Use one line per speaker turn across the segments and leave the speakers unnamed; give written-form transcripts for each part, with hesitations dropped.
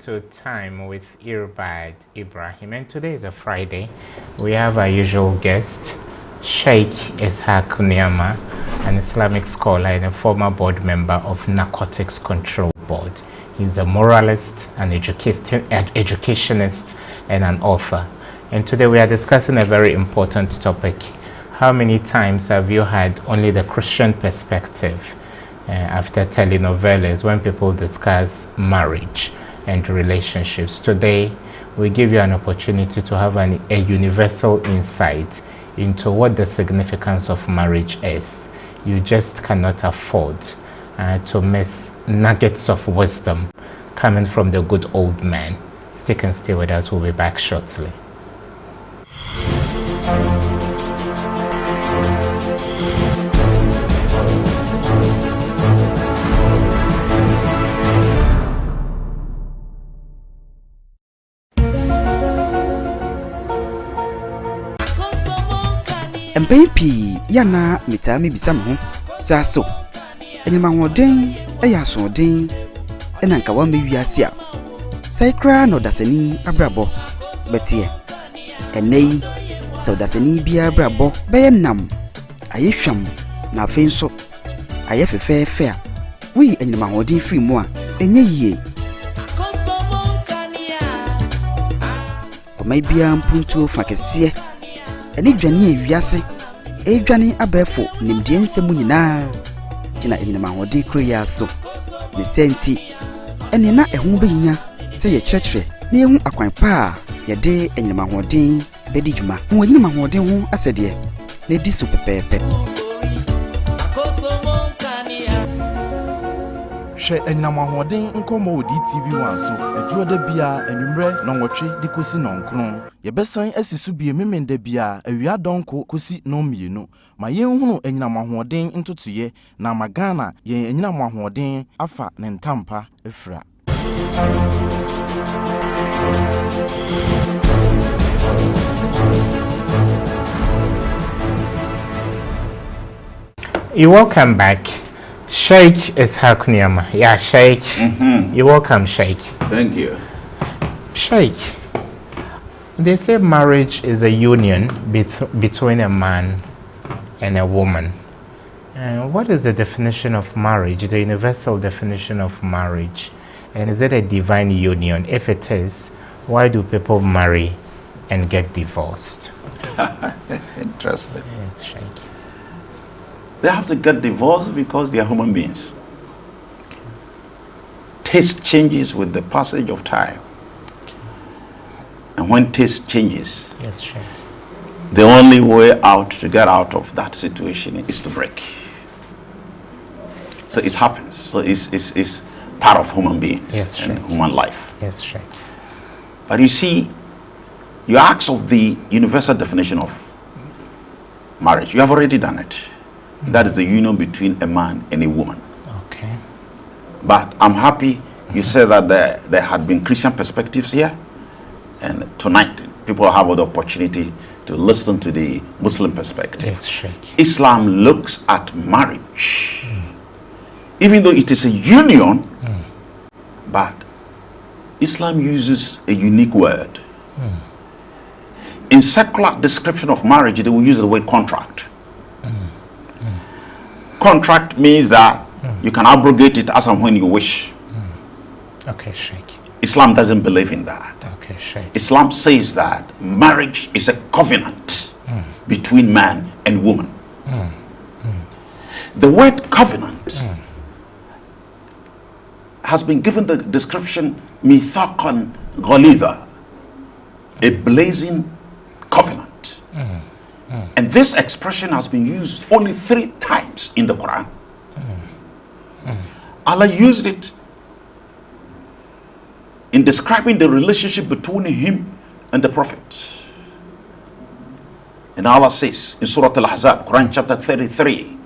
To Time with Irbad Ibrahim, and today is a Friday. We have our usual guest, Sheikh Ishaq Kuniama, an Islamic scholar and a former board member of Narcotics Control Board. He's a moralist, an educationist, and an author. And today we are discussing a very important topic. How many times have you had only the Christian perspective after telenovelas when people discuss marriage and relationships? Today, we give you an opportunity to have a universal insight into what the significance of marriage is. You just cannot afford to miss nuggets of wisdom coming from the good old man. Stick and stay with us. We'll be back shortly.
Mpepi yana mitami bisamu saso enyima hoden eyasoden enanka wa mewiase a saikra no dasani abrabo betie enei so dasani bia abrabo be nam ayehwam na afenso ayefefefe a wi enyima hoden free mu a enye yie o mai bia mpuntu fakese eni dwane ewiase edwane abefo nimdie nsemu nyina gina enyina mahode kroya so ne senti eni na ehu behinya se ye kyerɛkyerɛ na ehu akwan pa ye de enyina mahode bedi dwuma ho enyina mahode ho asɛdeɛ na di so pepepe
hwɛ enyina mahode nkomo odi TV1 so adwoda bia anwumrɛ na nwɔtwe de kosi nonkron yebesan asisu bie memenda bia awia donko kosi no mienu ma yenhunu enyina mahode ntotoye na magana yen enyina mahode afa ne ntampa efra.
You're welcome back, Sheikh Ishaq Kuniama. Yeah, Sheikh. You're welcome, Sheikh.
Thank you.
Sheikh, they say marriage is a union between a man and a woman. What is the definition of marriage, the universal definition of marriage? And is it a divine union? If it is, why do people marry and get divorced?
Interesting.
Yes, Sheikh.
They have to get divorced because they are human beings. Okay. Taste changes with the passage of time. Okay. And when taste changes,
yes, Sheikh,
the only way out to get out of that situation is to break. So it happens. So it's part of human beings,
yes,
and human life.
Yes, Sheikh.
But you see, you ask of the universal definition of marriage. You have already done it. That is the union between a man and a woman.
Okay.
But I'm happy you said that there had been Christian perspectives here. And tonight, people have the opportunity to listen to the Muslim perspective.
Yes, Sheikh.
Islam looks at marriage, even though it is a union, but Islam uses a unique word. In secular description of marriage, they will use the word contract. Contract means that you can abrogate it as and when you wish.
Okay, Sheikh.
Islam doesn't believe in that.
Okay, Sheikh.
Islam says that marriage is a covenant between man and woman. The word covenant has been given the description mithaqan ghalidha, a blazing covenant. And this expression has been used only 3 times in the Quran. Allah used it in describing the relationship between him and the Prophet. And Allah says in Surah Al-Ahzab, Quran chapter 33,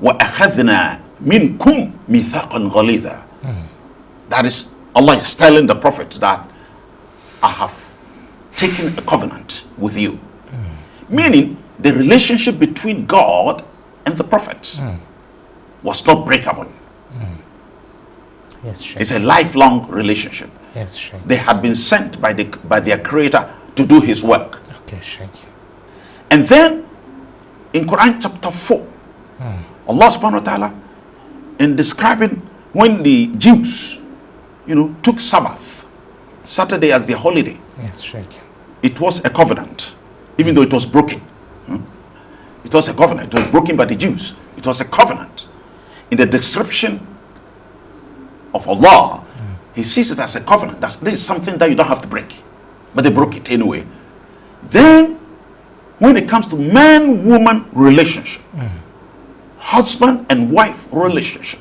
وَأَخَذْنَا مِنْكُمْ مِيثَاقًا غَلِيظًا. That is, Allah is telling the Prophet that I have taken a covenant with you. Meaning, the relationship between God and the prophets was not breakable.
Yes, Sheikh.
It's a lifelong relationship.
Yes, Sheikh.
They had been sent by their creator to do his work.
Okay, Sheikh.
And then in Quran chapter 4, Allah subhanahu wa ta'ala, in describing when the Jews, took Sabbath, Saturday as their holiday,
Yes, Sheikh.
it was a covenant, even though it was broken. It was a covenant. It was broken by the Jews. It was a covenant. In the description of Allah, he sees it as a covenant. This is something that you don't have to break. But they broke it anyway. Then, when it comes to man-woman relationship, husband and wife relationship,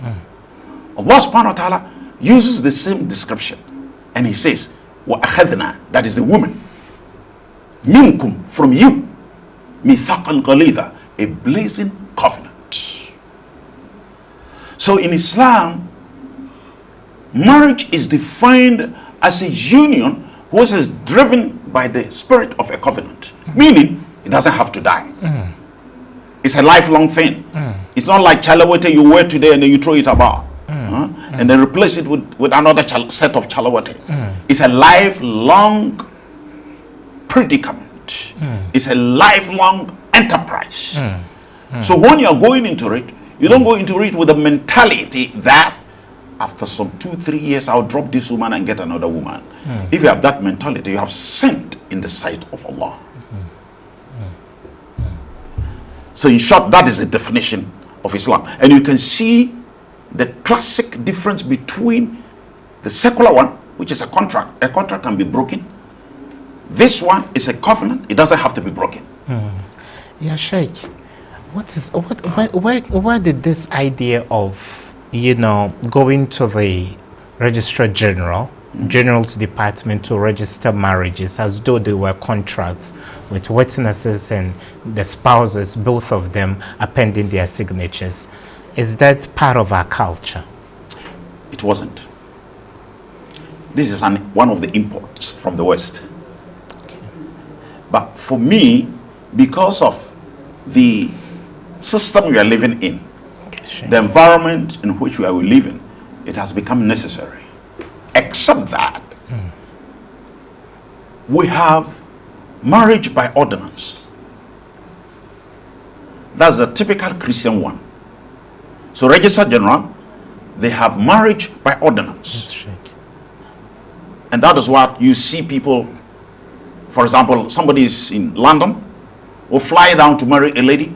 Allah subhanahu wa ta'ala uses the same description. And he says, وَأَخَذْنَا, that is the woman, minkum, from you, mithaqan ghalidha, a blazing covenant. So in Islam, marriage is defined as a union which is driven by the spirit of a covenant, meaning it doesn't have to die. It's a lifelong thing. It's not like chalawate you wear today and then you throw it about and then replace it with another set of chalawate. It's a lifelong predicament. It's a lifelong enterprise. So when you're going into it, you don't go into it with the mentality that after some 2-3 years I'll drop this woman and get another woman. If you have that mentality, you have sinned in the sight of Allah. So in short, that is the definition of Islam. And you can see the classic difference between the secular one, which is a contract. A contract can be broken. This one is a covenant. It doesn't have to be broken.
Yeah, Sheikh. Where did this idea of, going to the Registrar General's department to register marriages as though they were contracts with witnesses and the spouses, both of them appending their signatures, is that part of our culture?
It wasn't. This is one of the imports from the West.
Okay.
But for me, because of the system we are living in, the environment in which we are living, it has become necessary. Except that we have marriage by ordinance. That's the typical Christian one. So Registrar General, they have marriage by ordinance. And that is what you see people, for example, somebody is in London, will fly down to marry a lady.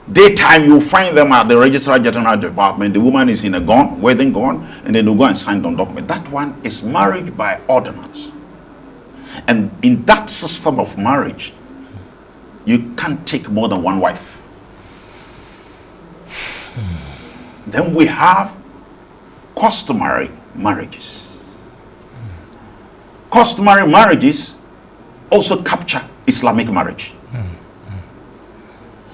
Daytime, you find them at the Registrar General Department. The woman is in a gown, wedding gown, and then they go and sign the document. That one is marriage by ordinance. And in that system of marriage, you can't take more than one wife. Then we have customary marriages. Customary marriages also capture Islamic marriage.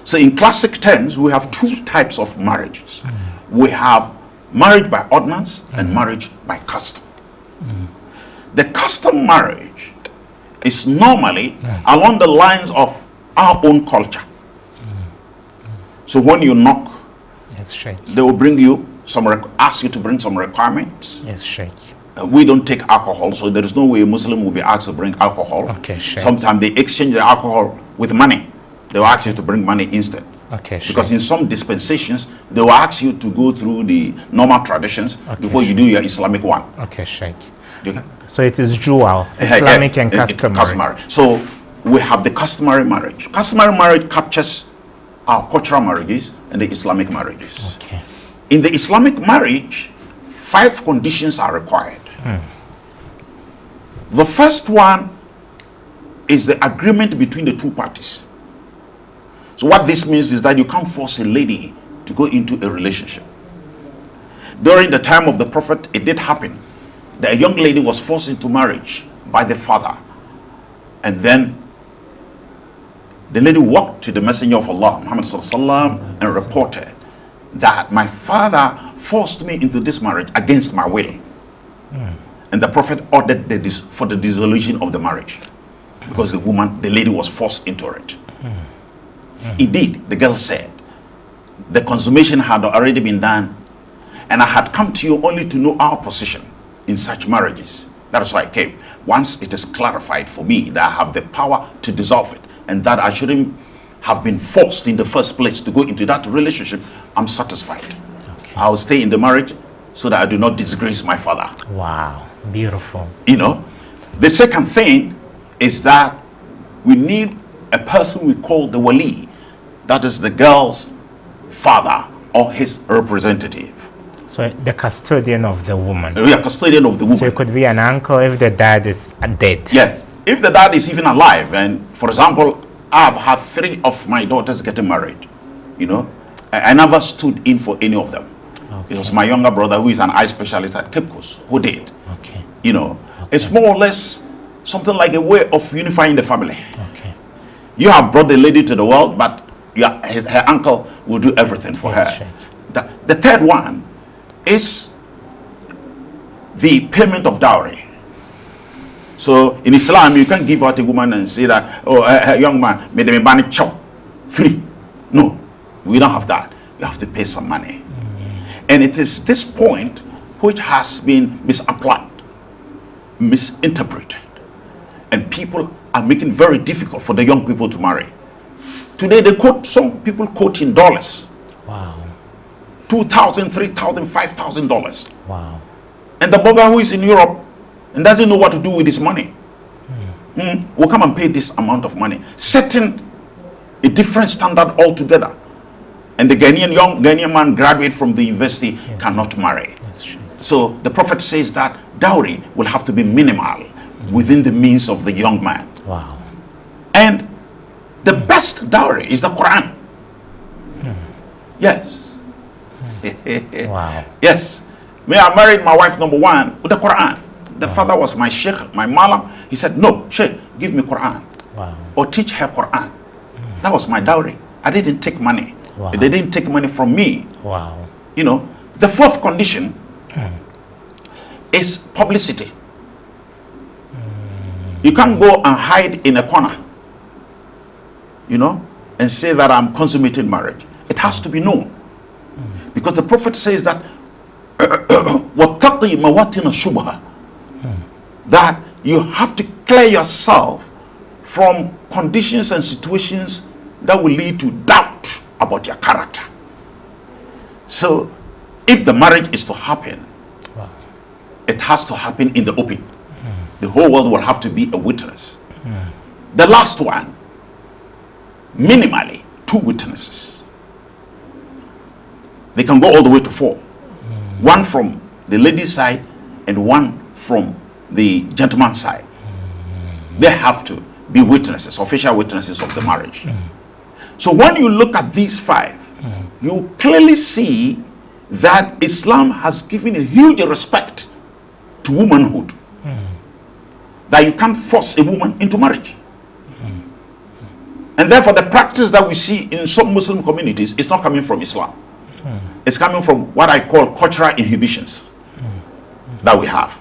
So in classic terms, we have two types of marriages. We have marriage by ordinance and marriage by custom. The custom marriage is normally along the lines of our own culture. So when you knock,
yes, Sheikh,
they will bring you ask you to bring some requirements.
Yes, Sheikh.
We don't take alcohol, so there is no way a Muslim will be asked to bring alcohol.
Okay, Sheikh.
Sometimes they exchange the alcohol with money. They will ask you to bring money instead.
Okay,
because in some dispensations, they will ask you to go through the normal traditions before you do your Islamic one.
Okay, Sheikh. So it is dual, Islamic and customary.
So we have the customary marriage. Customary marriage captures our cultural marriages and the Islamic marriages.
Okay.
In the Islamic marriage, 5 conditions are required. The first one is the agreement between the two parties. So what this means is that you can't force a lady to go into a relationship. During the time of the Prophet, it did happen that a young lady was forced into marriage by the father. And then the lady walked to the Messenger of Allah, Muhammad Sallallahu Alaihi Wasallam, and reported that my father forced me into this marriage against my will. And the Prophet ordered for the dissolution of the marriage because the lady was forced into it. Indeed, the girl said, the consummation had already been done, and I had come to you only to know our position in such marriages. That is why I came. Once it is clarified for me that I have the power to dissolve it and that I shouldn't have been forced in the first place to go into that relationship, I'm satisfied. Okay. I'll stay in the marriage so that I do not disgrace my father.
Wow, beautiful.
You know, the second thing is that we need a person we call the wali. That is the girl's father or his representative.
So the custodian of the woman.
Yeah, custodian of the woman.
So it could be an uncle if the dad is dead.
Yes. If the dad is even alive, and for example, I've had 3 of my daughters getting married. You know, I never stood in for any of them. Okay. It was my younger brother, who is an eye specialist at Cape Coast, who did.
Okay.
You know, it's more or less something like a way of unifying the family.
Okay.
You have brought the lady to the world, but her uncle will do everything for her.
Right.
The third one is the payment of dowry. So in Islam, you can't give out a woman and say that, oh, a young man, made them ban chop free. No, we don't have that. You have to pay some money. And it is this point which has been misapplied, misinterpreted, and people are making very difficult for the young people to marry. Today they quote, some people quote in dollars.
Wow.
$2,000, $3,000, $5,000.
Wow.
And the brother who is in Europe and doesn't know what to do with his money will come and pay this amount of money, setting a different standard altogether. And the Ghanaian man graduate from the university cannot marry.
That's true.
So the Prophet says that dowry will have to be minimal within the means of the young man.
Wow.
And the best dowry is the Quran. Yes.
Wow.
Yes. Me, I married my wife number 1 with the Quran. The father was my sheikh, my malam. He said, no, sheikh, give me Quran.
Wow.
Or teach her Quran. That was my dowry. I didn't take money.
Wow.
They didn't take money from me.
Wow.
You know, the fourth condition is publicity. You can't go and hide in a corner, you know, and say that I'm consummating marriage. It has to be known. Because the Prophet says that وَاتَّقِي مَوَاتِنَ الشُّبْهَةِ, that you have to clear yourself from conditions and situations that will lead to doubt about your character. So if the marriage is to happen, it has to happen in the open. The whole world will have to be a witness. The last one, minimally 2 witnesses. They can go all the way to 4. One from the lady's side and one from the gentleman's side. They have to be witnesses, official witnesses of the marriage. So when you look at these 5, you clearly see that Islam has given a huge respect to womanhood. That you can't force a woman into marriage. And therefore the practice that we see in some Muslim communities is not coming from Islam. It's coming from what I call cultural inhibitions that we have.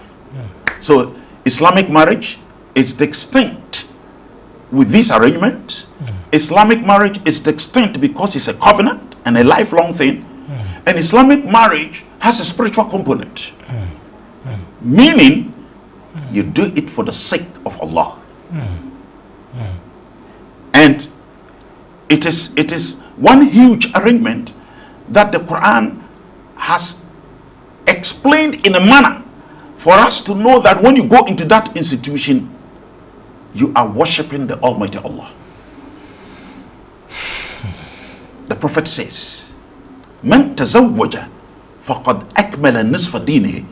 So Islamic marriage is distinct with this arrangement. Islamic marriage is distinct because it's a covenant and a lifelong thing. And Islamic marriage has a spiritual component. Meaning, you do it for the sake of Allah. And it is one huge arrangement that the Quran has explained in a manner for us to know that when you go into that institution, you are worshipping the Almighty Allah. The Prophet says, "Man tazawwaja faqad akmala nisfa dinihi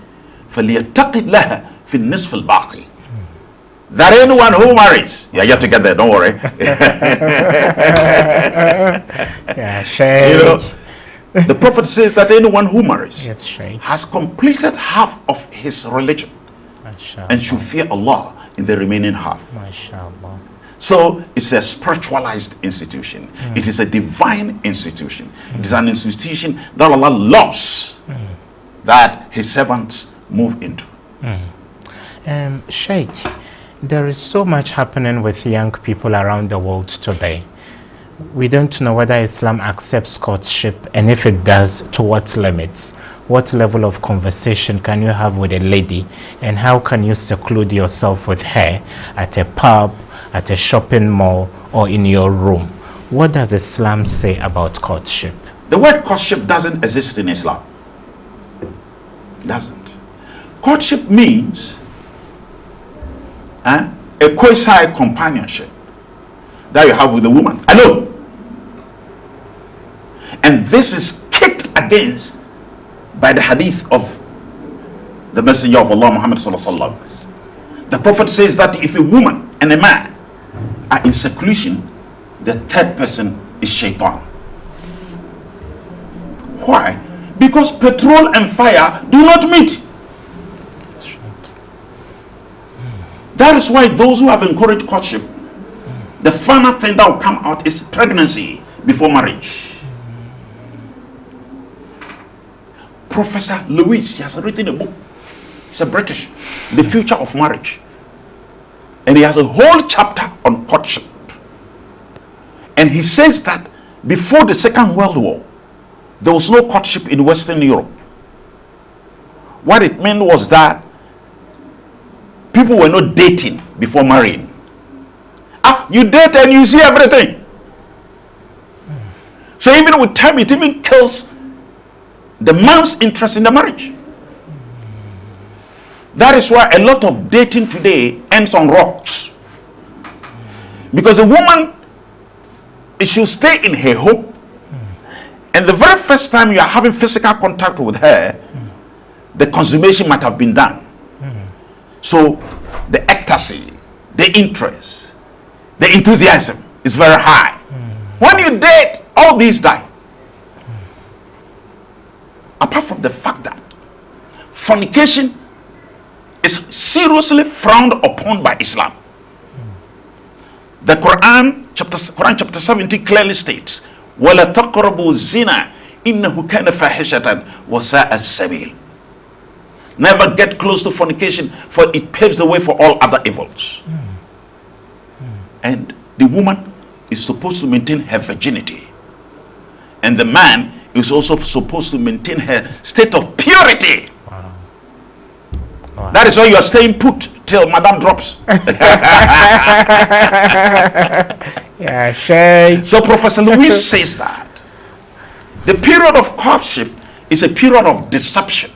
falyattaqi Allah fi nisf al-baqi." That anyone who marries, yeah, you have to get there, don't worry.
Yeah, Sheikh.
You know, the Prophet says that anyone who marries
Sheikh,
has completed half of his religion and should fear Allah in the remaining half.
MashaAllah.
So it's a spiritualized institution. It is a divine institution. It is an institution that Allah loves that his servants move into.
Sheikh, there is so much happening with young people around the world today. We don't know whether Islam accepts courtship, and if it does, to what limits. what level of conversation can you have with a lady, and how can you seclude yourself with her at a pub, at a shopping mall, or in your room? What does Islam say about courtship?
The word courtship doesn't exist in Islam. Doesn't. Courtship means a quasi-companionship that you have with a woman alone. And this is kicked against by the hadith of the Messenger of Allah, Muhammad sallallahu alaihi wasallam. The Prophet says that if a woman and a man are in seclusion, the third person is shaitan. Why? Because petrol and fire do not meet. That is why those who have encouraged courtship, the final thing that will come out is pregnancy before marriage. Professor Lewis, he has written a book. He's a British, The Future of Marriage. And he has a whole chapter on courtship. And he says that before the Second World War, there was no courtship in Western Europe. What it meant was that people were not dating before marrying. You date and you see everything. So even with time, it even kills the man's interest in the marriage. That is why a lot of dating today ends on rocks. Because a woman, it should stay in her home, and the very first time you are having physical contact with her, the consummation might have been done. So the ecstasy, the interest, the enthusiasm is very high. When you date, all these die. Apart from the fact that fornication is seriously frowned upon by Islam. The Quran chapter 17 clearly states, وَلَا تَقْرَبُوا الزِّنَا إِنَّهُ كَانَ فَاحِشَةً وَسَاءَ السَّبِيلِ. Never get close to fornication, for it paves the way for all other evils. And the woman is supposed to maintain her virginity, and the man is also supposed to maintain her state of purity.
Wow. Wow.
That is why you are staying put till madam drops.
Yeah, Sheikh.
So Professor Lewis says that the period of courtship is a period of deception.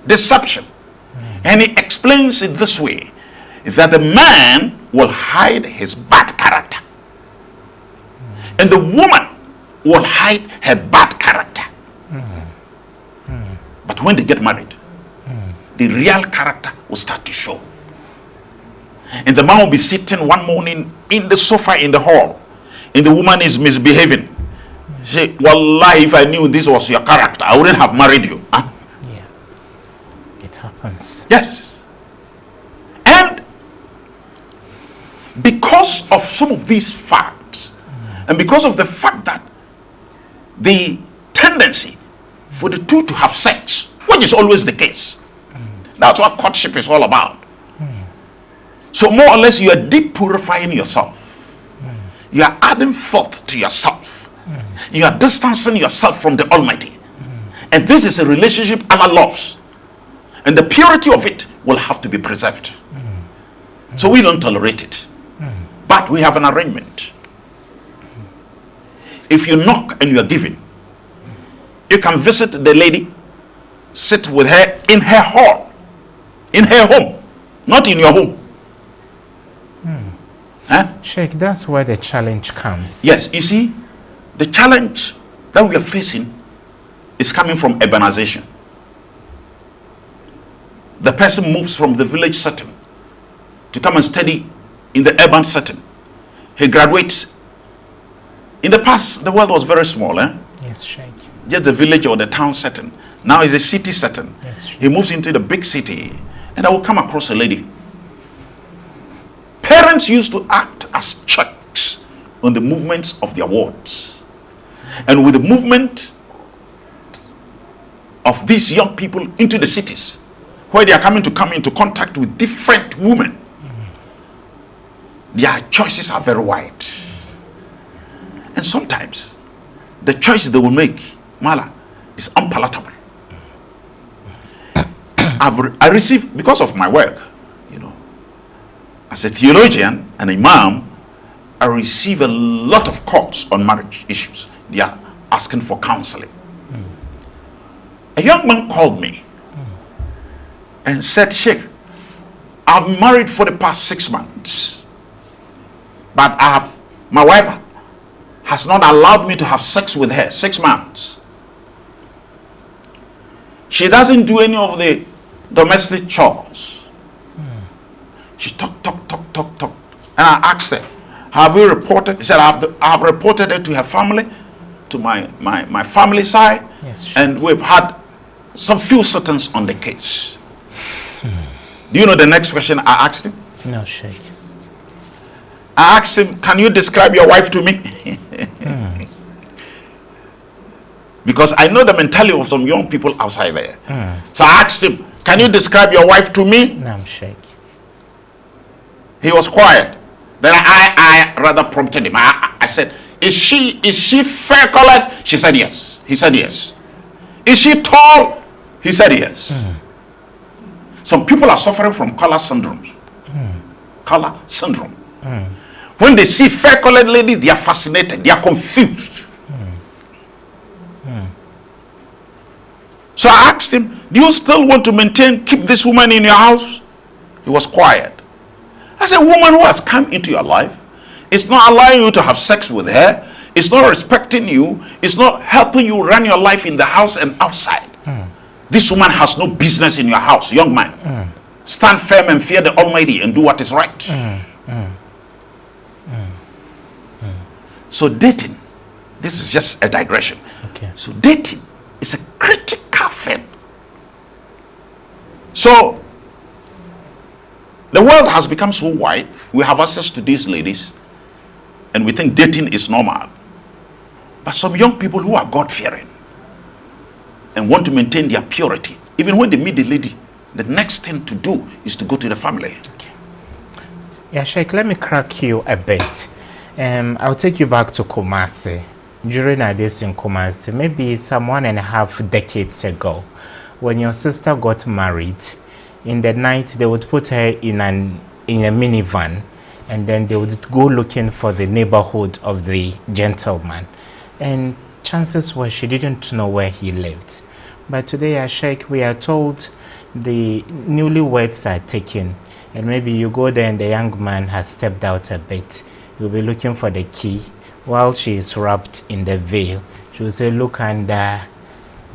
Deception. And he explains it this way, that the man will hide his bad character, and the woman will hide her bad character. But when they get married, the real character will start to show. And the man will be sitting one morning in the sofa in the hall, and the woman is misbehaving. Say, Wallahi, if I knew this was your character, I wouldn't have married you. Huh?
Yeah, it happens.
Yes. And because of some of these facts, and because of the fact that the tendency for the two to have sex, which is always the case, that's what courtship is all about. So more or less you are deep purifying yourself. You are adding forth to yourself. You are distancing yourself from the Almighty. And this is a relationship Allah loves, and the purity of it will have to be preserved. So we don't tolerate it, but we have an arrangement. If you knock and you are given, you can visit the lady, sit with her in her hall, in her home, not in your home. Huh?
Sheikh, that's where the challenge comes.
Yes, you see, the challenge that we are facing is coming from urbanization. The person moves from the village setting to come and study in the urban setting. He graduates. In the past, the world was very small.
Yes, Sheikh.
Just the village or the town setting. Now it's a city setting.
Yes, Sheikh.
He moves into the big city, and I will come across a lady. Parents used to act as checks on the movements of their wards. And with the movement of these young people into the cities, where they are come into contact with different women, their choices are very wide. And sometimes the choices they will make, Mala, It's unpalatable. I receive, because of my work, you know, as a theologian and imam, I receive a lot of calls on marriage issues. They are asking for counseling. A young man called me and said, Sheikh, I've been married for the past 6 months, but my wife has not allowed me to have sex with her. 6 months. She doesn't do any of the domestic chores. She talk. And I asked her, have you reported? She said, I've reported it to her family, to my family side.
Yes,
and we've had some few settings on the case. Do you know the next question I asked him?
No, Sheikh.
I asked him, can you describe your wife to me? Because I know the mentality of some young people outside there. So I asked him, can you describe your wife to me?
No, Sheikh.
He was quiet. Then I rather prompted him. I said, is she fair colored? She said yes. He said yes. Is she tall? He said yes. Some people are suffering from color syndrome. Color syndrome. When they see fair colored ladies, they are fascinated. They are confused. So I asked him, do you still want to keep this woman in your house? He was quiet. I said, a woman who has come into your life, it's not allowing you to have sex with her, it's not respecting you, it's not helping you run your life in the house and outside. This woman has no business in your house, young man. Stand firm and fear the Almighty and do what is right. So dating, this is just a digression.
Okay.
So dating is a critical thing. So the world has become so wide, we have access to these ladies, and we think dating is normal. But some young people who are God-fearing and want to maintain their purity, even when they meet the lady, the next thing to do is to go to the family.
Okay. Yeah, Sheikh, let me crack you a bit. I'll take you back to Kumasi. During our days in Kumasi, maybe some 1.5 decades ago, when your sister got married, in the night they would put her in a minivan, and then they would go looking for the neighborhood of the gentleman, and chances were she didn't know where he lived. But today, Sheikh, we are told the newlyweds are taken, and maybe you go there and the young man has stepped out a bit. You'll be looking for the key while she is wrapped in the veil. She will say, look under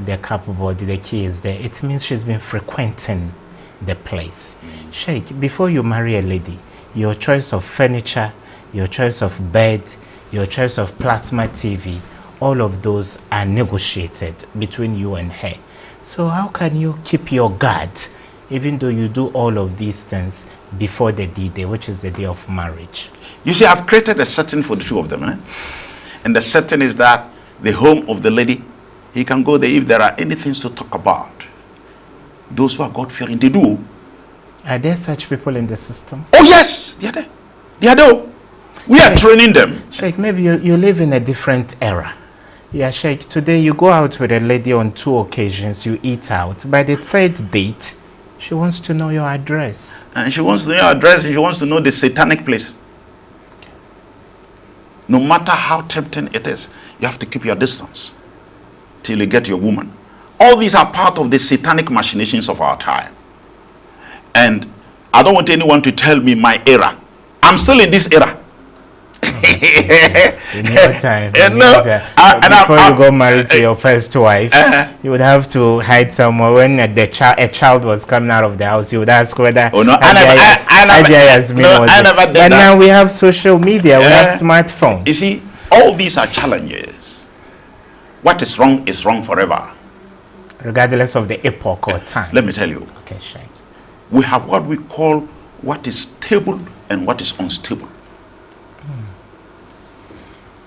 the cupboard, the key is there. It means she's been frequenting the place. Sheikh, before you marry a lady, your choice of furniture, your choice of bed, your choice of plasma TV, all of those are negotiated between you and her. So how can you keep your guard, even though you do all of these things before the D-Day, which is the day of marriage?
You see, I've created a setting for the two of them. And the setting is that the home of the lady, he can go there if there are any things to talk about. Those who are God-fearing, they do.
Are there such people in the system?
Oh yes, they are there. They are there. We are training them.
Sheikh, maybe you live in a different era. Yeah, Sheikh, today you go out with a lady on 2 occasions, you eat out. By the 3rd date, she wants to know your address.
And she wants to know your address, and she wants to know the satanic place. No matter how tempting it is, you have to keep your distance till you get your woman. All these are part of the satanic machinations of our time. And I don't want anyone to tell me my era. I'm still in this era.
In your time. Before you got married to your first wife, you would have to hide somewhere. When a child was coming out of the house, you would ask whether
but
now we have social media, we have smartphones.
You see, all these are challenges. What is wrong forever.
Regardless of the epoch or time.
Let me tell you.
Okay, Sheikh.
We have what we call what is stable and what is unstable.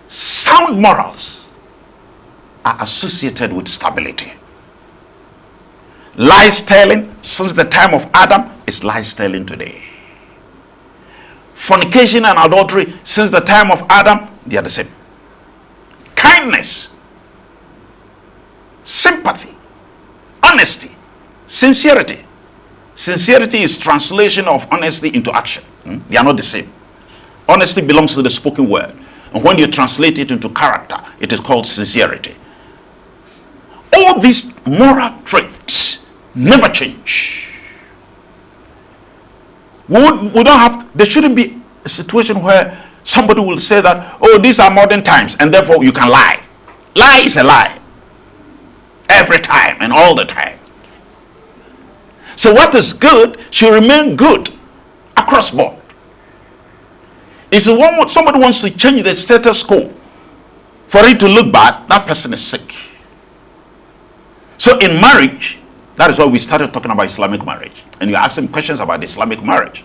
Sound morals are associated with stability. Lies telling since the time of Adam is lies telling today. Fornication and adultery since the time of Adam, they are the same. Kindness sympathy, honesty, sincerity. Sincerity is translation of honesty into action. They are not the same. Honesty belongs to the spoken word. And when you translate it into character, it is called sincerity. All these moral traits never change. We don't have, there shouldn't be a situation where somebody will say that, oh, these are modern times, and therefore you can lie. Lie is a lie. Every time and all the time. So what is good should remain good across board. If somebody wants to change the status quo for it to look bad, that person is sick. So in marriage, that is why we started talking about Islamic marriage. And you ask them questions about Islamic marriage.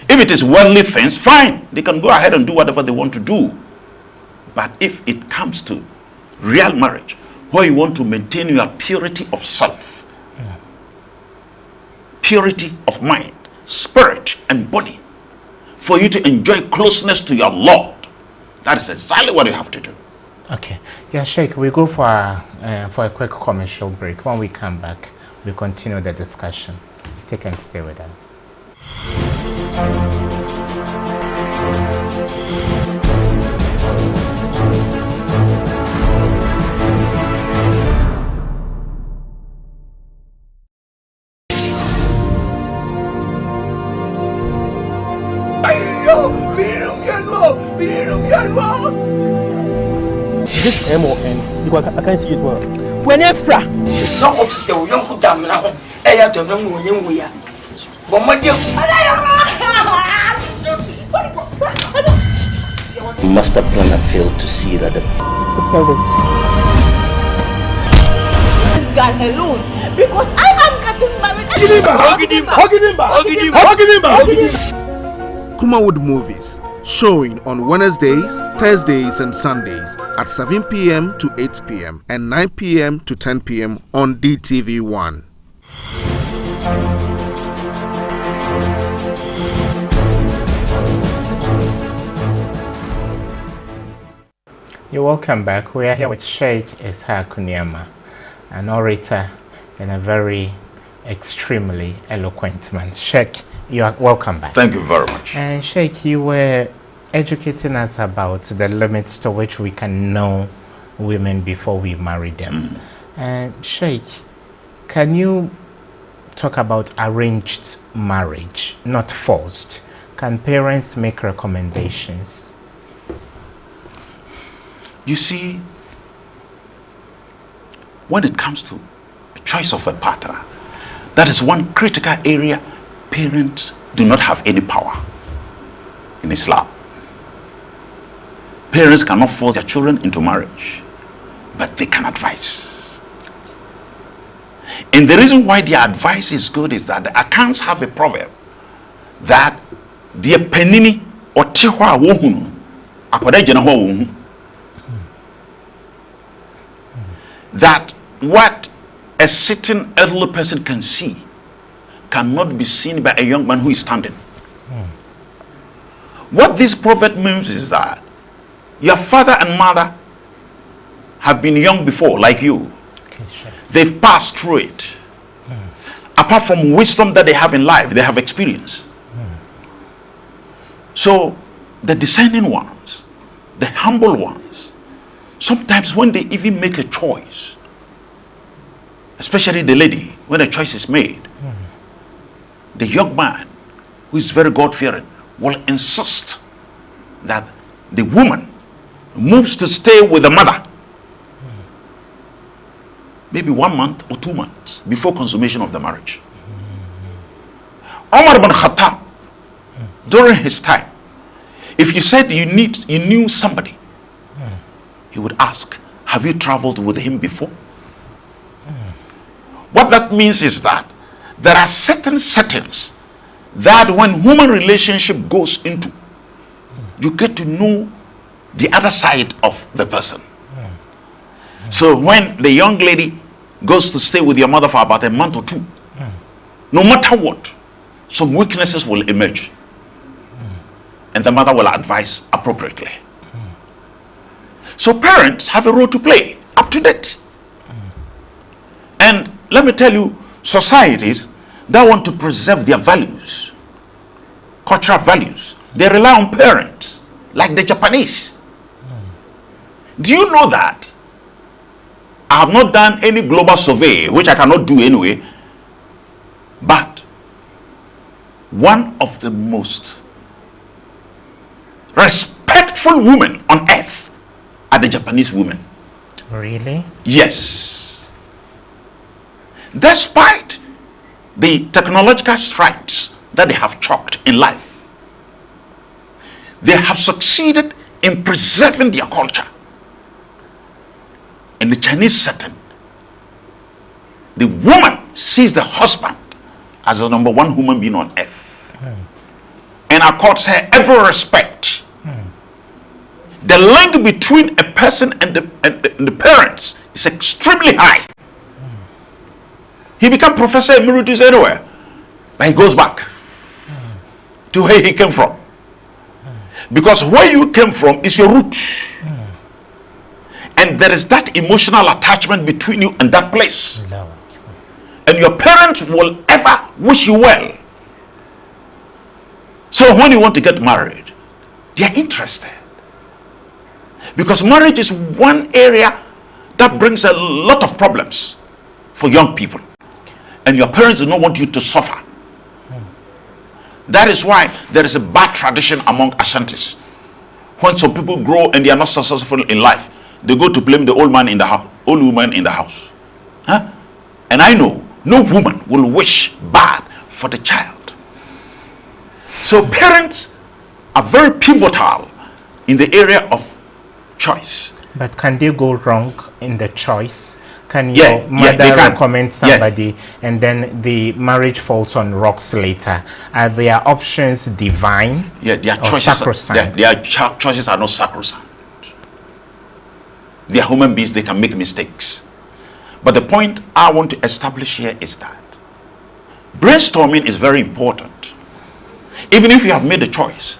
If it is worldly things, fine. They can go ahead and do whatever they want to do. But if it comes to real marriage, where you want to maintain your purity of self, purity of mind, spirit, and body, for you to enjoy closeness to your Lord, that is exactly what you have to do.
Okay. Yeah, Sheikh, we go for a quick commercial break. When we come back, we continue the discussion. Stick and stay with us.
This MON, because I can't see it well.
Whenever not want to say we don't put them now. I have to know when we are. But my dear,
master planner failed to see that the
this guy alone because I am getting married.
Kumawood Movies, showing on Wednesdays, Thursdays and Sundays at 7 p.m. to 8 p.m. and 9 p.m. to 10 p.m. on DTV1.
You're welcome back. We are here with Sheikh Ishaq Kuniama, an orator and a very extremely eloquent man. Sheikh, you are welcome back.
Thank you very much.
And Sheikh, you were educating us about the limits to which we can know women before we marry them. And Sheikh, can you talk about arranged marriage, not forced? Can parents make recommendations?
You see, when it comes to the choice of a partner, that is one critical area parents do not have any power in Islam. Parents cannot force their children into marriage, but they can advise. And the reason why their advice is good is that the accounts have a proverb that the penini or tiwa wohunu akodejena ho wohu, that what a certain elderly person can see cannot be seen by a young man who is standing. What this proverb means is that your father and mother have been young before, like you.
Okay, sure.
They've passed through it. Apart from wisdom that they have in life, they have experience. So the discerning ones, the humble ones, sometimes when they even make a choice, especially the lady, when a choice is made, the young man who is very God-fearing will insist that the woman moves to stay with the mother maybe 1 month or 2 months before consummation of the marriage. Umar ibn Khattab, during his time, if you said you knew somebody, he would ask, have you traveled with him before? What that means is that there are certain settings that when human relationship goes into, you get to know the other side of the person. So when the young lady goes to stay with your mother for about a month or two, no matter what, some weaknesses will emerge. And the mother will advise appropriately. So parents have a role to play, up to date. And let me tell you, societies that want to preserve their values, cultural values, they rely on parents, like the Japanese. Do you know that? I have not done any global survey, which I cannot do anyway, but one of the most respectful women on earth are the Japanese women.
Really?
Yes. Despite the technological strides that they have chalked in life, they have succeeded in preserving their culture. In the Chinese setting, the woman sees the husband as the number one human being on earth and accords her every respect. The link between a person and the parents is extremely high. He becomes professor emeritus anywhere, but he goes back to where he came from, because where you came from is your root, and there is that emotional attachment between you and that place, and your parents will ever wish you well. So when you want to get married, they are interested, because marriage is one area that brings a lot of problems for young people, and your parents do not want you to suffer. That is why there is a bad tradition among Ashantis. When some people grow and they are not successful in life, they go to blame the old man in the house, old woman in the house. And I know no woman will wish bad for the child. So parents are very pivotal in the area of choice.
But can they go wrong in the choice? Can your mother recommend somebody and then the marriage falls on rocks later? Are their options divine?
Yeah, their choices
sacrosanct?
Their choices are not sacrosanct. They are human beings, they can make mistakes. But the point I want to establish here is that brainstorming is very important. Even if you have made a choice,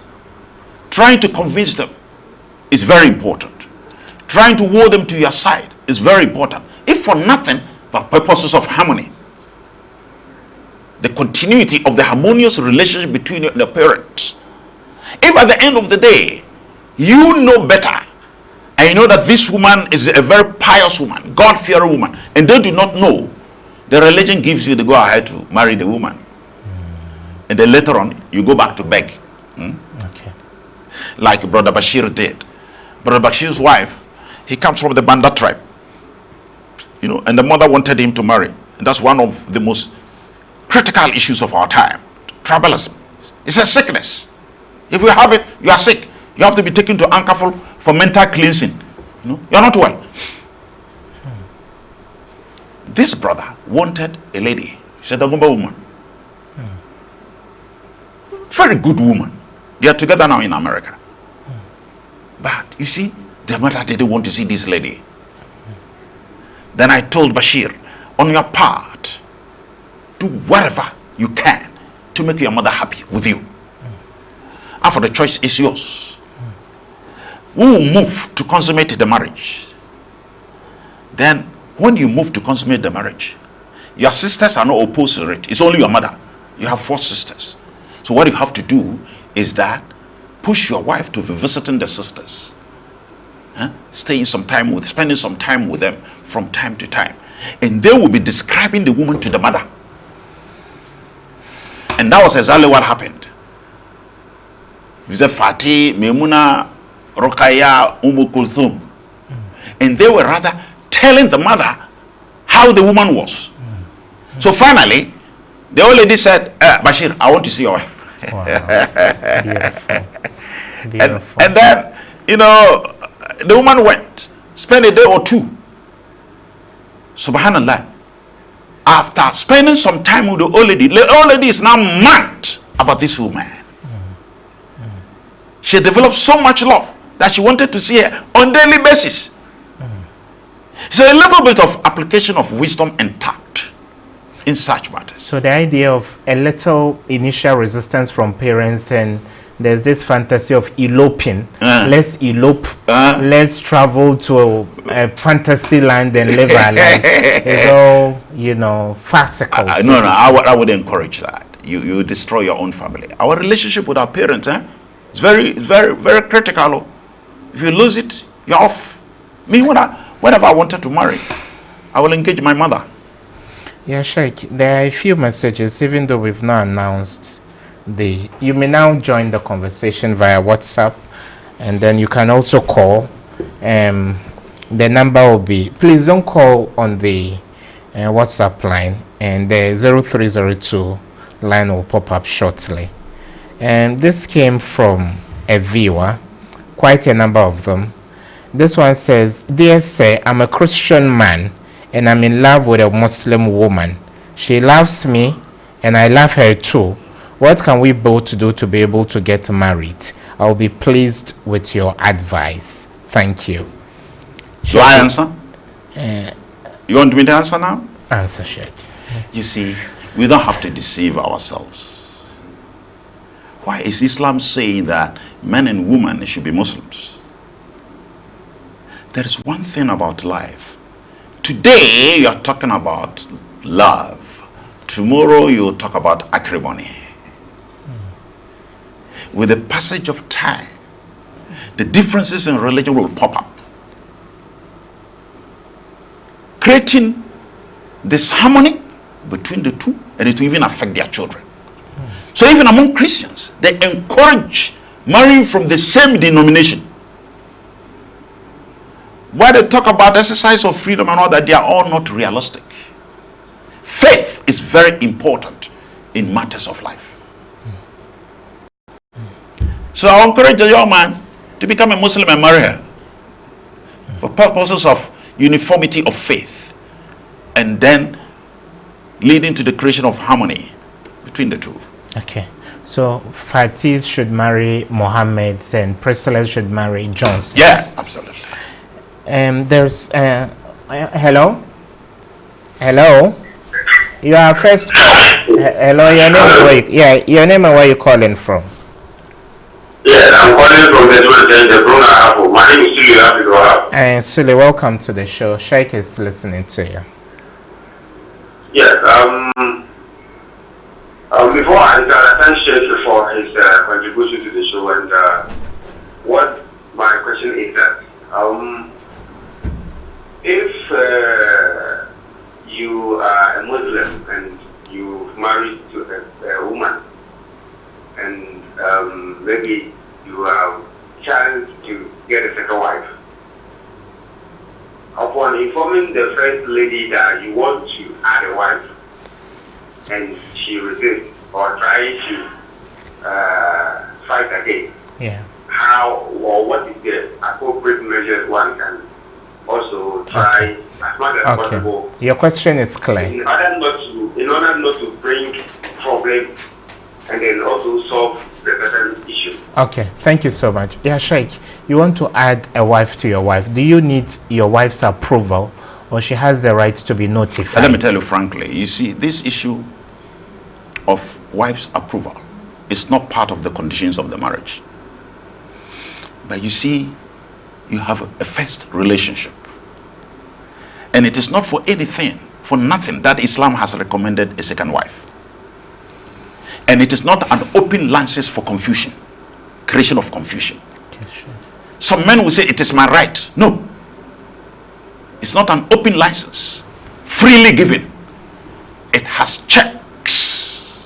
trying to convince them is very important. Trying to woo them to your side is very important. If for nothing but purposes of harmony, the continuity of the harmonious relationship between you and the parents. If at the end of the day you know better, and you know that this woman is a very pious woman, God-fearing woman, and they do not know, the religion gives you the go-ahead to marry the woman, and then later on you go back to beg.
Okay.
Like Brother Bashir did. Brother Bashir's wife, he comes from the Banda tribe, you know, and the mother wanted him to marry. And that's one of the most critical issues of our time. Tribalism. It's a sickness. If you have it, you are sick. You have to be taken to Ankaful for mental cleansing. You know, you're not well. This brother wanted a lady. She said, a woman. Very good woman. They are together now in America. But you see, the mother didn't want to see this lady. Then I told Bashir, on your part, do whatever you can to make your mother happy with you. After the choice is yours. We will move to consummate the marriage. Then, when you move to consummate the marriage, your sisters are not opposed to it. It's only your mother. You have 4 sisters. So what you have to do is that push your wife to be visiting the sisters. Spending some time with them from time to time. And they will be describing the woman to the mother. And that was exactly what happened. We said Fatih, Memuna, Rokaya, Kulthum. And they were rather telling the mother how the woman was. So finally, the old lady said, Bashir, I want to see your wife.
Wow. Beautiful. Beautiful.
And then, you know, the woman went, spent a day or 2. Subhanallah. After spending some time with the old lady is now mad about this woman. She developed so much love that she wanted to see her on a daily basis. So a little bit of application of wisdom and tact in such matters.
So the idea of a little initial resistance from parents, and there's this fantasy of eloping. Let's elope. Let's travel to a fantasy land and live our lives. It's all, you know, farcical.
No, I would encourage that. You destroy your own family. Our relationship with our parents, it's very, very, very critical. If you lose it, you're off. Me, whenever I wanted to marry, I will engage my mother.
Yeah, Sheikh, there are a few messages, even though we've not announced you may now join the conversation via WhatsApp, and then you can also call. The number will be, please don't call on the WhatsApp line, and the 0302 line will pop up shortly. And this came from a viewer, quite a number of them. This one says, "Dear sir, I'm a Christian man and I'm in love with a Muslim woman. She loves me and I love her too. What can we both do to be able to get married? I'll be pleased with your advice. Thank you."
Should I answer? You want me to answer now?
Answer, Sheikh.
You see, we don't have to deceive ourselves. Why is Islam saying that men and women should be Muslims? There is one thing about life. Today you're talking about love. Tomorrow you'll talk about acrimony. With the passage of time, the differences in religion will pop up, creating disharmony between the two, and it will even affect their children. So even among Christians, they encourage marrying from the same denomination. While they talk about exercise of freedom and all that, they are all not realistic. Faith is very important in matters of life. So I encourage a young man to become a Muslim and marry her for purposes of uniformity of faith, and then leading to the creation of harmony between the two.
Okay, so Fatih should marry Mohammed and Priscilla should marry Johnson.
Yes, absolutely.
There's hello, you are first. Hello, your name? Your name and where you calling from?
Yes, I'm calling from the Bruna. My name is Sule.
And Sule, welcome to the show. Sheikh is listening to you.
Yes, before I thank Sheikh for his contribution to the show, and what my question is that if you are a Muslim and you marry to a woman, and maybe you have chance to get a second wife, upon informing the first lady that you want to add a wife, and she resists or tries to fight again, how or what is the appropriate measures one can also try as much as possible?
Your question is clear.
In order not to bring problems, and then also solve the certain issue.
Okay, thank you so much. Yeah, Sheikh, you want to add a wife to your wife. Do you need your wife's approval, or she has the right to be notified?
Let me tell you frankly, you see, this issue of wife's approval is not part of the conditions of the marriage. But you see, you have a first relationship, and it is not for anything, for nothing, that Islam has recommended a second wife. And it is not an open license for confusion, creation of confusion. Okay, sure. Some men will say it is my right. No, it's not an open license, freely given. It has checks.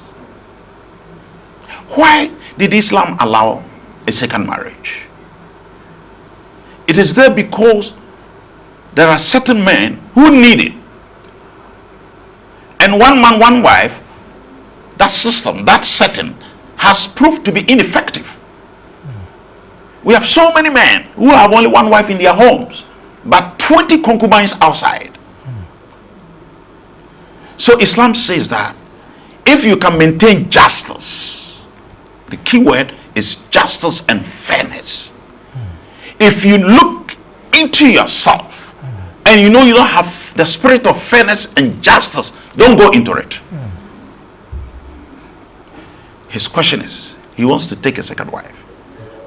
Why did Islam allow a second marriage? It is there because there are certain men who need it. And one man, one wife, that system, that setting has proved to be ineffective. We have so many men who have only one wife in their homes, but 20 concubines outside. So Islam says that if you can maintain justice, the key word is justice and fairness. If you look into yourself and you know you don't have the spirit of fairness and justice, don't go into it. His question is, he wants to take a second wife,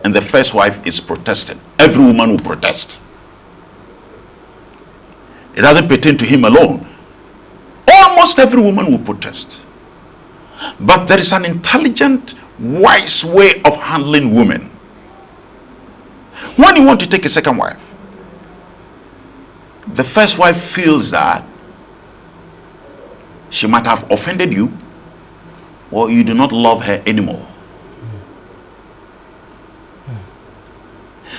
and the first wife is protesting. Every woman will protest. It doesn't pertain to him alone. Almost every woman will protest. But there is an intelligent, wise way of handling women. When you want to take a second wife, the first wife feels that she might have offended you, or you do not love her anymore.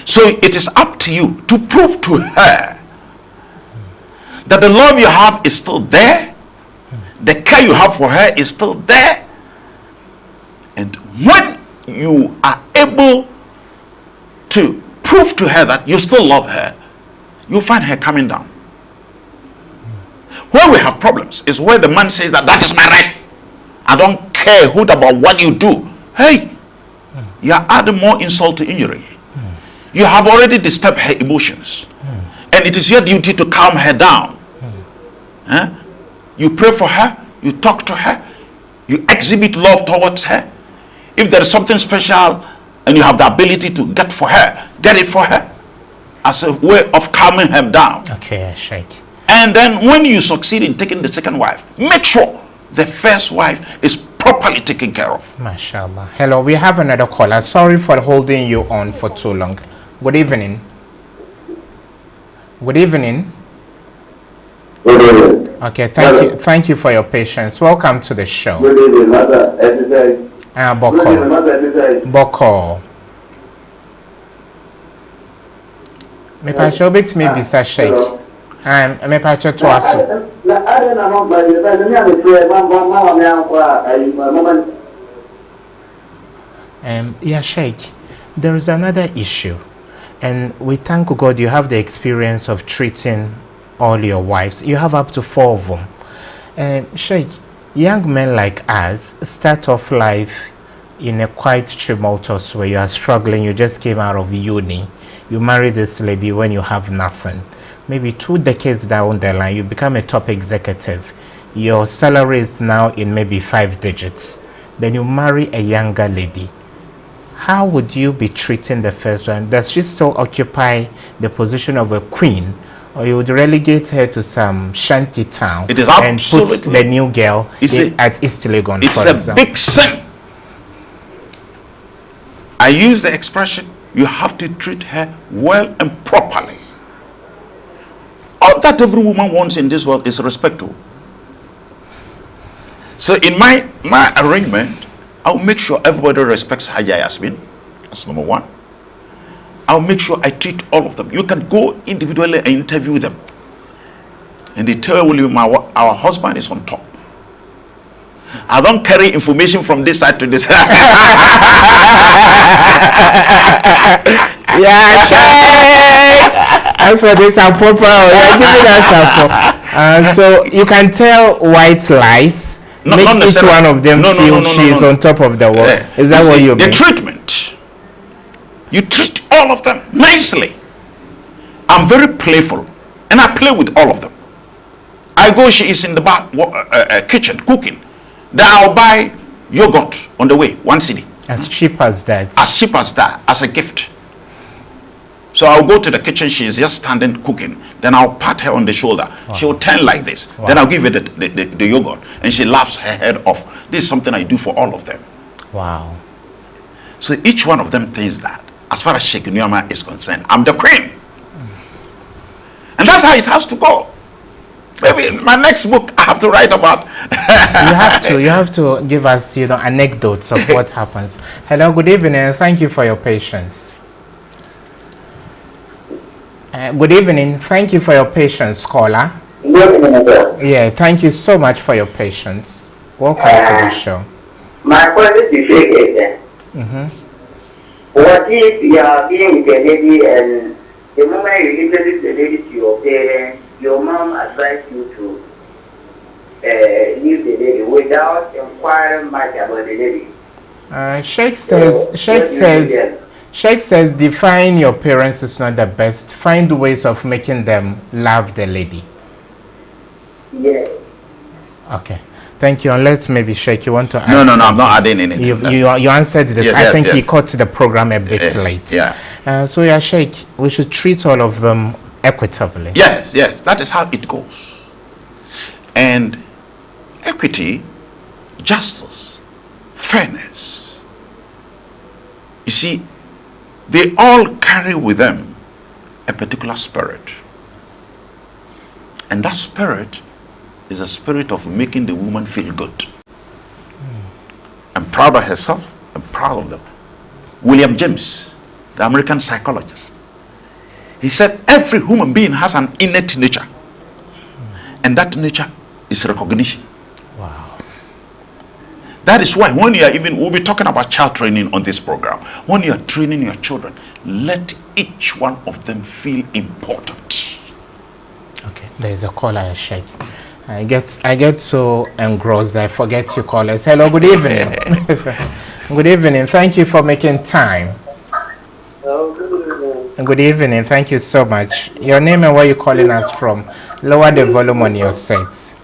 So it is up to you to prove to her that the love you have is still there, the care you have for her is still there, and when you are able to prove to her that you still love her, you'll find her coming down. Where we have problems is where the man says that is my right, I don't care who about what you do. Hey, you are adding more insult to injury. You have already disturbed her emotions, and it is your duty to calm her down. You pray for her, you talk to her, you exhibit love towards her. If there is something special and you have the ability to get for her, get it for her as a way of calming her down.
Okay, Sheikh.
And then when you succeed in taking the second wife, make sure the first wife is properly taken care of.
MashaAllah. Hello, we have another caller. Sorry for holding you on for too long. Good evening. Good evening.
Good evening.
Okay, thank you for your patience. Welcome to the show.
Good evening, Mother Exercise.
Boko. Me pacho bit me bisa Sheikh. Me pacho to asu. Yeah, Sheikh. There is another issue, and we thank God you have the experience of treating all your wives. You have up to 4 of them. Sheikh, young men like us start off life in a quite tumultuous way. You are struggling, you just came out of uni, you marry this lady when you have nothing. Maybe 2 decades down the line, you become a top executive. Your salary is now in maybe 5 digits. Then you marry a younger lady. How would you be treating the first one? Does she still occupy the position of a queen, or you would relegate her to some shanty town and put the new girl at East Legon?
It's a big sin. I use the expression, you have to treat her well and properly. All that every woman wants in this world is respect. So in my arrangement, I'll make sure everybody respects Haja Yasmin. That's number 1. I'll make sure I treat all of them. You can go individually and interview them, and they tell you our husband is on top. I don't carry information from this side to this side.
Yeah, as for this appropriate, you're giving us support. So you can tell white lies. Make each one of them feel she's on top of the world. Is that what you mean?
The treatment. You treat all of them nicely. I'm very playful, and I play with all of them. I go, she is in the kitchen cooking. Then I'll buy yogurt on the way, 1 cedi.
As cheap as that.
As cheap as that, as a gift. So I'll go to the kitchen, she is just standing cooking. Then I'll pat her on the shoulder. Wow. She will turn like this. Wow. Then I'll give her the yogurt, and she laughs her head off. This is something I do for all of them.
Wow.
So each one of them thinks that, as far as Sheikh Niyama is concerned, I'm the queen. And that's how it has to go. Maybe in my next book I have to write about.
you have to give us, anecdotes of what happens. Hello, good evening, and thank you for your patience. Good evening. Thank you for your patience, caller.
Good evening, sir.
Yeah, thank you so much for your patience. Welcome to the show.
My question is, what if you are being with a lady, and the moment you introduce the lady to your parents, your mom advised you to leave the lady without inquiring much about the lady?
Sheikh says defying your parents is not the best. Find ways of making them love the lady.
Yes.
Okay. Thank you. Unless maybe Sheikh, you want to add?
No, I'm not adding anything.
You answered this.
Yes,
I think
yes.
he caught the program a bit late.
Yeah.
So yeah, Sheikh, we should treat all of them equitably.
Yes. That is how it goes. And equity, justice, fairness. You see, they all carry with them a particular spirit. And that spirit is a spirit of making the woman feel good. And proud of herself and proud of them. William James, the American psychologist, he said every human being has an innate nature. And that nature is recognition.
Wow.
That is why when you are we'll be talking about child training on this program. When you are training your children, let each one of them feel important.
Okay, there is a caller, Sheikh. I get so engrossed I forget you callers. Hello, good evening. Good evening. Thank you for making time.
Hello, good evening.
Good evening. Thank you so much. Your name and where you calling us from? Lower the volume on your set.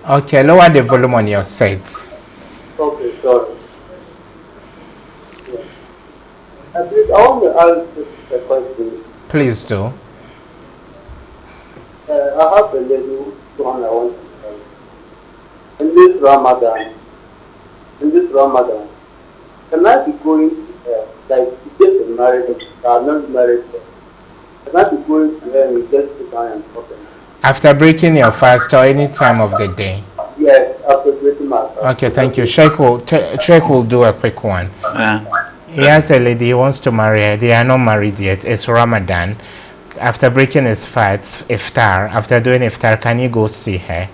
Okay, lower the volume on your set.
Okay, sorry. Yeah. I want to ask a question.
Please do.
I have a lady who I want to tell. In this Ramadan, can I be going like to get married? I'm not married. Can I be going to her and just to buy and talk?
After breaking your fast or any time of the day?
Yes, after breaking my fast.
Okay, thank you. Sheikh will do a quick one. He has a lady, he wants to marry her. They are not married yet. It's Ramadan. After breaking his fast, iftar, after doing iftar, can you go see her?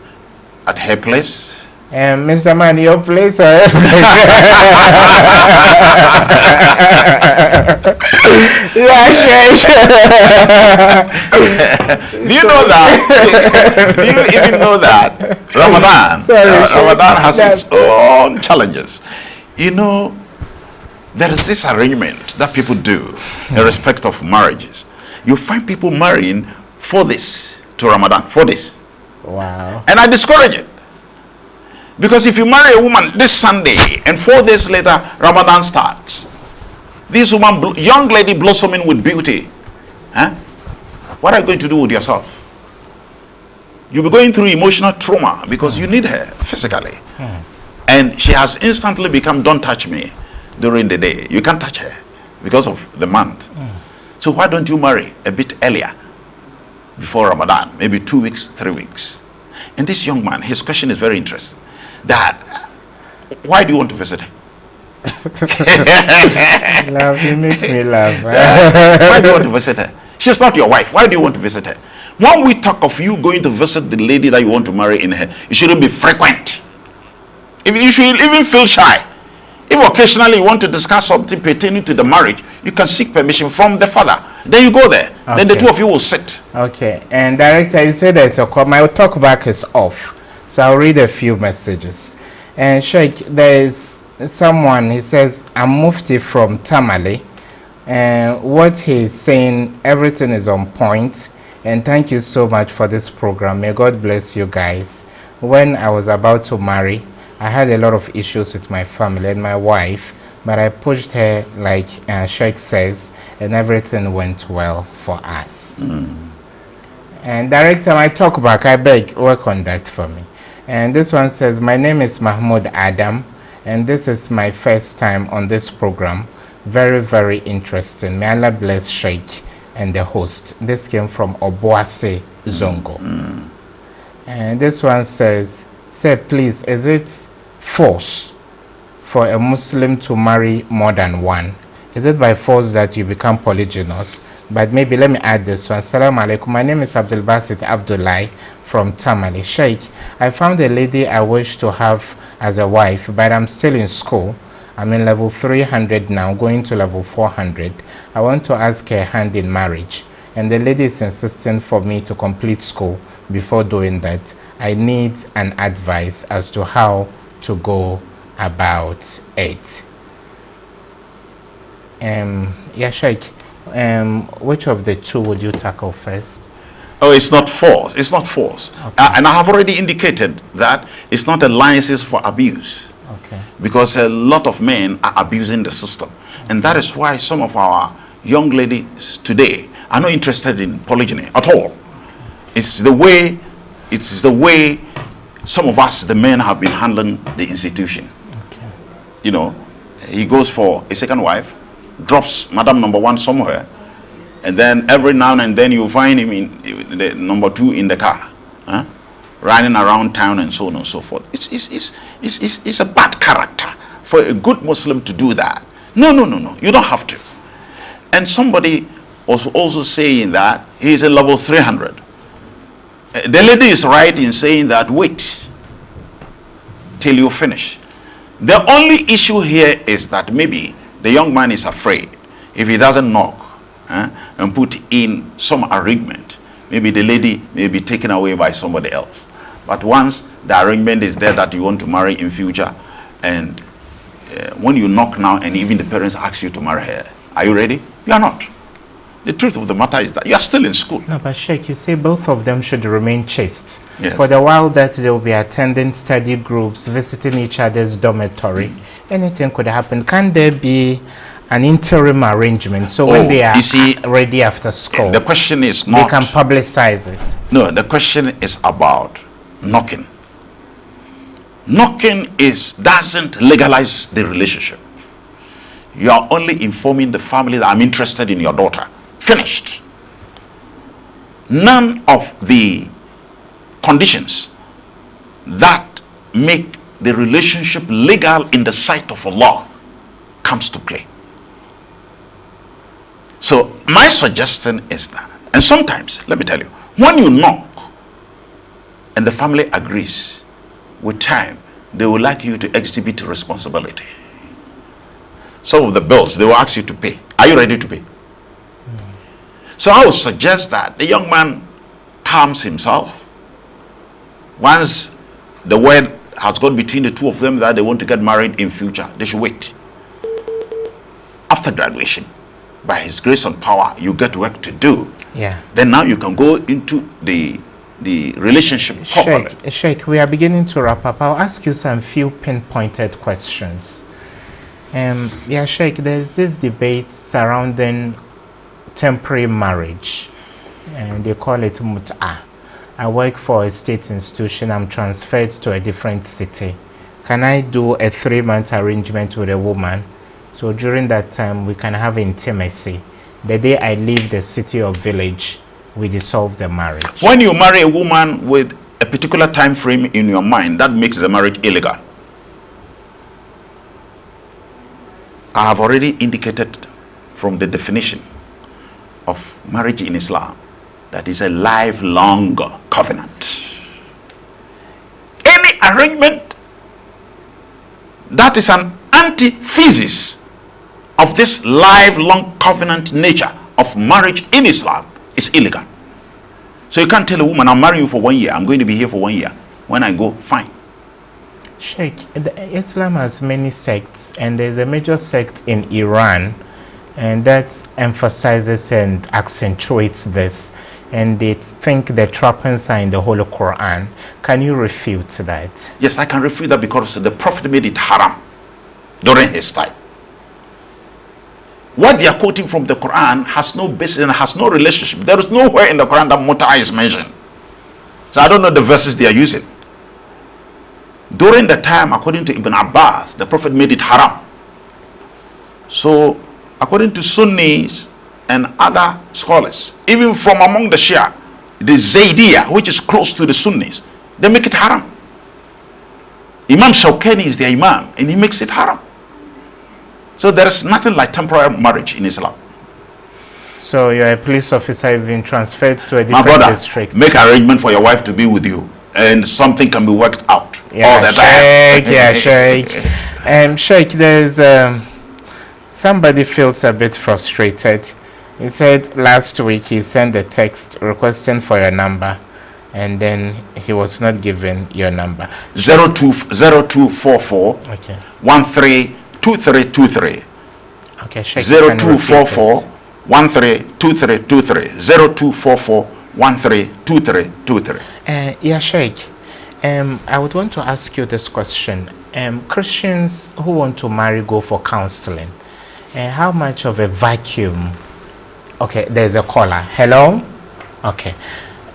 At her place?
Mr. Man, your place or her place?
Do you know that? Do you even know that? Ramadan has its own challenges. You know, there is this arrangement that people do in respect of marriages. You find people marrying for this to Ramadan, for this.
Wow.
And I discourage it. Because if you marry a woman this Sunday and 4 days later Ramadan starts, this woman, young lady blossoming with beauty, what are you going to do with yourself? You'll be going through emotional trauma because you need her physically. And she has instantly become don't touch me during the day. You can't touch her because of the month. So why don't you marry a bit earlier before Ramadan, maybe 2 weeks, 3 weeks? And this young man, his question is very interesting. Dad, why do you want to visit her?
Love, you make me laugh.
Why do you want to visit her? She's not your wife. Why do you want to visit her? When we talk of you going to visit the lady that you want to marry in her, it shouldn't be frequent. You should even feel shy. If occasionally you want to discuss something pertaining to the marriage, you can seek permission from the father. Then you go there. Okay. Then the two of you will sit.
Okay. And director, you said there's a call. My talk back is off. So I'll read a few messages. And Sheikh, there's someone, he says, I'm Mufti from Tamale. And what he's saying, everything is on point. And thank you so much for this program. May God bless you guys. When I was about to marry, I had a lot of issues with my family and my wife, but I pushed her like Sheikh says, and everything went well for us. And director, my talk back, I beg, work on that for me. And this one says, my name is Mahmoud Adam, and this is my first time on this program. Very, very interesting. May Allah bless Sheikh and the host. This came from Obuase Zongo. And this one says, say, please, is it force for a Muslim to marry more than one? Is it by force that you become polygynous? But maybe let me add this one. Assalamu alaikum. My name is Abdul Basit Abdullahi from Tamale. Sheikh, I found a lady I wish to have as a wife, but I'm still in school. I'm in level 300 now, going to level 400. I want to ask her hand in marriage. And the lady is insisting for me to complete school before doing that. I need an advice as to how to go about it. Yeah, Sheikh, which of the two would you tackle first?
Oh, it's not force. It's not force. Okay. And I have already indicated that it's not a license for abuse.
Okay.
Because a lot of men are abusing the system. And that is why some of our young ladies today are not interested in polygyny at all. It's the way some of us, the men, have been handling the institution.
Okay.
You know, he goes for a second wife, drops Madam Number 1 somewhere, and then every now and then you find him in the number 2 in the car, riding around town and so on and so forth. It's a bad character for a good Muslim to do that. No, you don't have to. And somebody was also saying that he is in level 300. The lady is right in saying that wait till you finish. The only issue here is that maybe the young man is afraid if he doesn't knock and put in some arrangement, maybe the lady may be taken away by somebody else. But once the arrangement is there that you want to marry in future, and when you knock now and even the parents ask you to marry her, are you ready? You are not. The truth of the matter is that you are still in school.
No, but Sheikh, you say both of them should remain chaste.
Yes.
For the while that they will be attending study groups, visiting each other's dormitory, anything could happen. Can there be an interim arrangement so when they are ready after school,
the question is not,
they can publicize it?
No, the question is about knocking. Knocking doesn't legalize the relationship. You are only informing the family that I'm interested in your daughter. Finished. None of the conditions that make the relationship legal in the sight of Allah comes to play. So my suggestion is that, and sometimes, let me tell you, when you knock and the family agrees, with time, they will like you to exhibit responsibility. Some of the bills they will ask you to pay. Are you ready to pay? So I would suggest that the young man calms himself. Once the word has gone between the two of them that they want to get married in future, they should wait. After graduation, by his grace and power, you get work to do.
Yeah.
Then now you can go into the relationship properly.
Sheikh, we are beginning to wrap up. I'll ask you some few pinpointed questions. Yeah, Sheikh, there's this debate surrounding temporary marriage, and they call it mut'ah. I work for a state institution. I'm transferred to a different city. Can I do a 3-month arrangement with a woman? So during that time, we can have intimacy. The day I leave the city or village, we dissolve the marriage.
When you marry a woman with a particular time frame in your mind, that makes the marriage illegal. I have already indicated from the definition of marriage in Islam that is a lifelong covenant. Any arrangement that is an antithesis of this lifelong covenant nature of marriage in Islam is illegal. So you can't tell a woman, I'm marrying you for 1 year, I'm going to be here for 1 year. When I go, fine.
Sheikh, Islam has many sects, and there's a major sect in Iran, and that emphasizes and accentuates this, and they think the trappings are in the Holy Quran. Can you refute that?
Yes, I can refute that because the Prophet made it haram during his time. What they are quoting from the Quran has no basis and has no relationship. There is nowhere in the Quran that mut'ah is mentioned. So I don't know the verses they are using. During the time, according to Ibn Abbas, the Prophet made it haram. So, according to Sunnis and other scholars, even from among the Shia, the Zaydiyah, which is close to the Sunnis, they make it haram. Imam Shawkani is their Imam, and he makes it haram. So there is nothing like temporary marriage in Islam.
So you're a police officer, you've been transferred to a different district.
Make arrangement for your wife to be with you, and something can be worked out.
Yeah,
all the time.
Yeah, Sheikh. Sheikh, there's somebody feels a bit frustrated. He said last week he sent a text requesting for your number, and then he was not given your number.
0244
okay.
132323.
Okay, Sheikh.
0244 132323. 0244 132323.
Yeah, Sheikh. I would want to ask you this question. Christians who want to marry go for counseling. How much of a vacuum? Okay, there's a caller. Hello? Okay.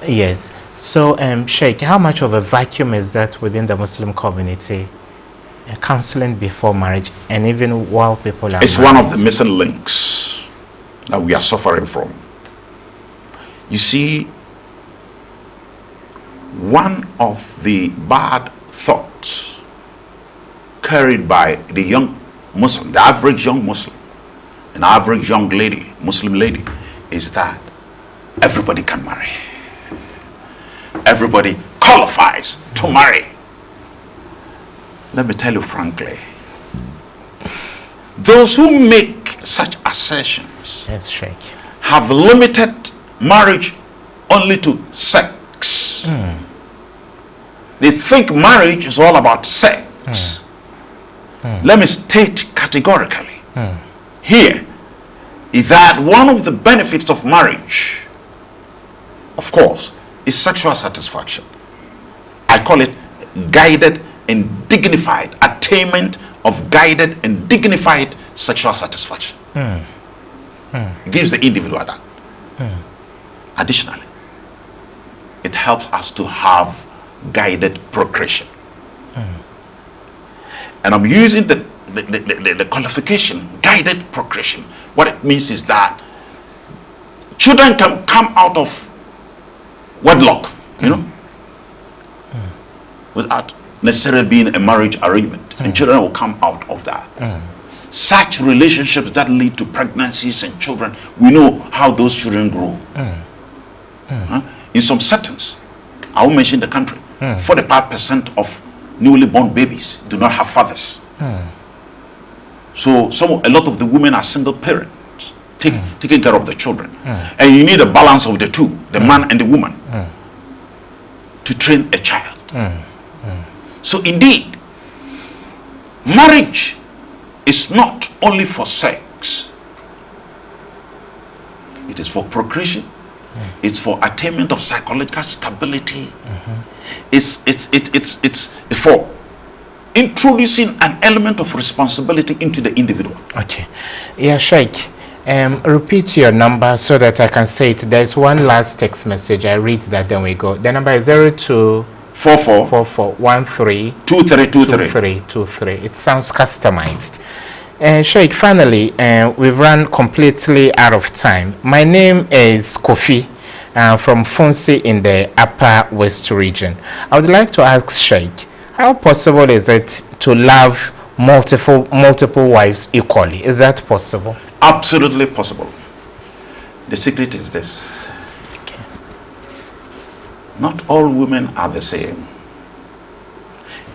Yes. So, Sheikh, how much of a vacuum is that within the Muslim community? Counseling before marriage and even while people are
It's
married.
one of the missing links that we are suffering from. You see, one of the bad thoughts carried by the young Muslim, the average young Muslim, an average young lady, Muslim lady, is that everybody can marry. Everybody qualifies to marry. Let me tell you frankly, those who make such assertions have limited marriage only to sex. They think marriage is all about sex. Let me state categorically here is that one of the benefits of marriage, of course, is sexual satisfaction. I call it guided and dignified attainment of guided and dignified sexual satisfaction. It gives the individual that. Additionally, it helps us to have guided procreation. And I'm using the qualification, guided procreation. What it means is that children can come out of wedlock, you know, without necessarily being a marriage arrangement, and children will come out of that. Such relationships that lead to pregnancies and children, we know how those children grow. In some settings, I will mention the country, 45% of newly born babies do not have fathers. So a lot of the women are single parents, taking care of the children. And you need a balance of the two, the man and the woman, to train a child. So indeed, marriage is not only for sex. It is for procreation. It's for attainment of psychological stability. It's for introducing an element of responsibility into the individual.
Okay. Yeah, Sheikh. Repeat your number so that I can say it. There's one last text message. I read that, then we go. The number is 0244132323. It sounds customized. Sheikh, finally, we've run completely out of time. My name is Kofi from Funsi in the Upper West region. I would like to ask Sheikh, how possible is it to love multiple wives equally? Is that possible?
Absolutely possible. The secret is this. Not all women are the same.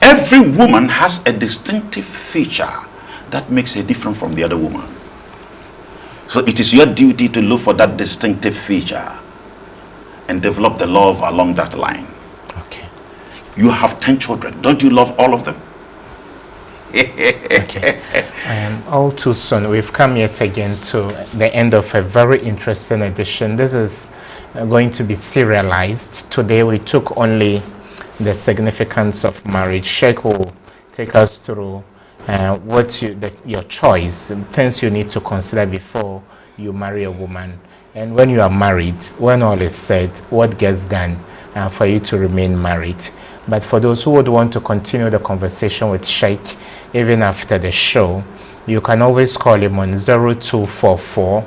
Every woman has a distinctive feature that makes her different from the other woman. So it is your duty to look for that distinctive feature and develop the love along that line.
Okay.
You have 10 children. Don't you love all of them?
Okay. All too soon, we've come yet again to the end of a very interesting edition. This is going to be serialized. Today we took only the significance of marriage. Sheikh will take us through your choice, things you need to consider before you marry a woman. And when you are married, when all is said, what gets done for you to remain married. But for those who would want to continue the conversation with Sheikh even after the show, you can always call him on 0244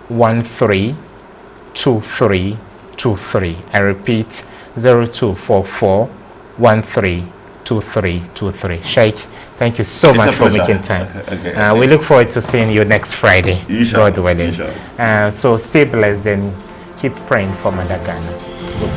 132323. I repeat, 0244 132323. Sheikh, thank you so much for making time. Okay. We look forward to seeing you next Friday, God willing. So stay blessed and keep praying for Mother Ghana. Goodbye.